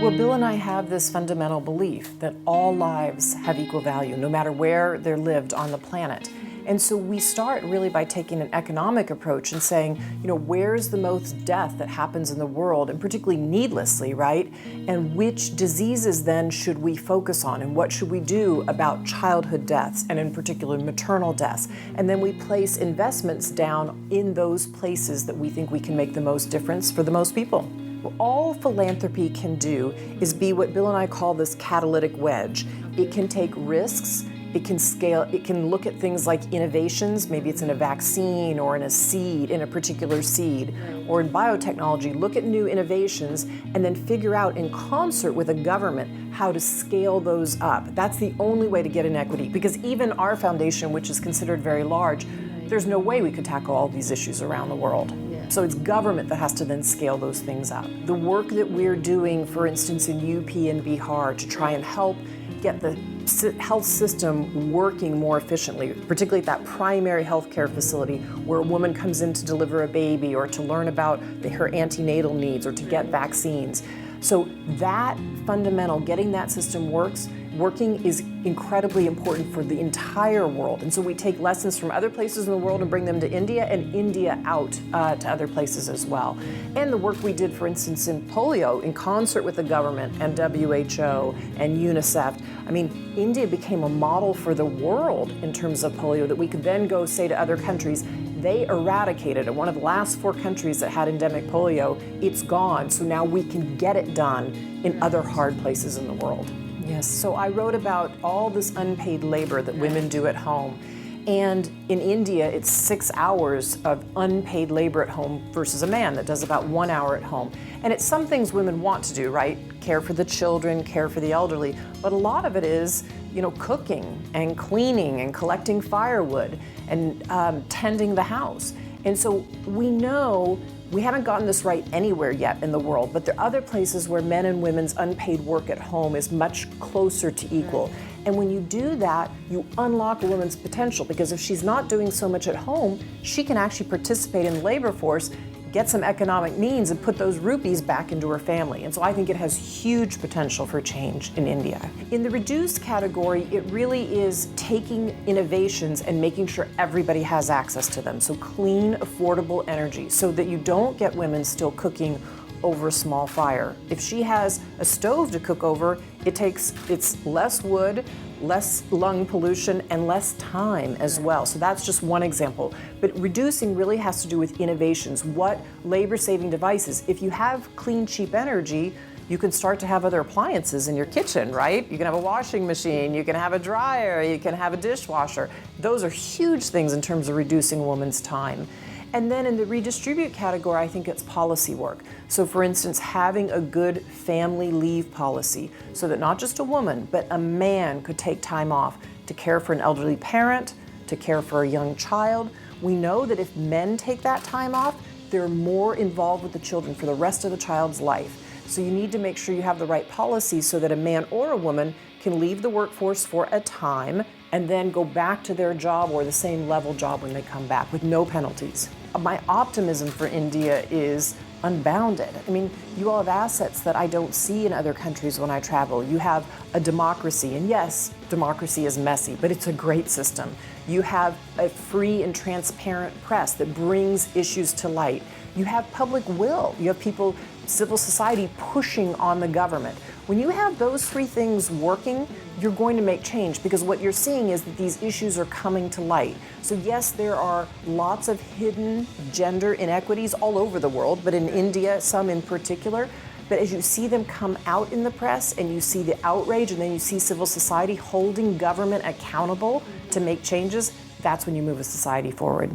Well, Bill and I have this fundamental belief that all lives have equal value, no matter where they're lived on the planet. And so we start really by taking an economic approach and saying, where's the most death that happens in the world, and particularly needlessly, right? And which diseases then should we focus on, and what should we do about childhood deaths, and in particular maternal deaths? And then we place investments down in those places that we think we can make the most difference for the most people. All philanthropy can do is be what Bill and I call this catalytic wedge. It can take risks, it can scale, it can look at things like innovations, maybe it's in a vaccine or in a seed, in a particular seed, or in biotechnology, look at new innovations and then figure out in concert with a government how to scale those up. That's the only way to get inequity, because even our foundation, which is considered very large, there's no way we could tackle all these issues around the world. So it's government that has to then scale those things up. The work that we're doing, for instance, in UP and Bihar to try and help get the health system working more efficiently, particularly at that primary healthcare facility where a woman comes in to deliver a baby or to learn about her antenatal needs or to get vaccines. So that fundamental, getting that system working is incredibly important for the entire world. And so we take lessons from other places in the world and bring them to India, and India out to other places as well. And the work we did, for instance, in polio, in concert with the government and WHO and UNICEF. I mean, India became a model for the world in terms of polio that we could then go say to other countries, they eradicated it. One of the last 4 countries that had endemic polio, it's gone. So now we can get it done in other hard places in the world. Yes, so I wrote about all this unpaid labor that women do at home. And in India, it's 6 hours of unpaid labor at home versus a man that does about 1 hour at home. And it's some things women want to do, right? Care for the children, care for the elderly. But a lot of it is, cooking and cleaning and collecting firewood and tending the house. And so we know we haven't gotten this right anywhere yet in the world, but there are other places where men and women's unpaid work at home is much closer to equal. And when you do that, you unlock a woman's potential, because if she's not doing so much at home, she can actually participate in the labor force, get some economic means, and put those rupees back into her family. And so I think it has huge potential for change in India. In the reduced category, it really is taking innovations and making sure everybody has access to them. So clean, affordable energy, so that you don't get women still cooking over a small fire. If she has a stove to cook over, it's less wood, less lung pollution, and less time as well. So that's just one example. But reducing really has to do with innovations. What labor-saving devices? If you have clean, cheap energy, you can start to have other appliances in your kitchen, right? You can have a washing machine, you can have a dryer, you can have a dishwasher. Those are huge things in terms of reducing a woman's time. And then in the redistribute category, I think it's policy work. So for instance, having a good family leave policy so that not just a woman, but a man could take time off to care for an elderly parent, to care for a young child. We know that if men take that time off, they're more involved with the children for the rest of the child's life. So you need to make sure you have the right policies so that a man or a woman can leave the workforce for a time and then go back to their job or the same level job when they come back with no penalties. My optimism for India is unbounded. I mean, you all have assets that I don't see in other countries when I travel. You have a democracy, and yes, democracy is messy, but it's a great system. You have a free and transparent press that brings issues to light. You have public will. You have people, civil society pushing on the government. When you have those 3 things working, you're going to make change, because what you're seeing is that these issues are coming to light. So yes, there are lots of hidden gender inequities all over the world, but in India, some in particular. But as you see them come out in the press and you see the outrage, and then you see civil society holding government accountable to make changes, that's when you move a society forward.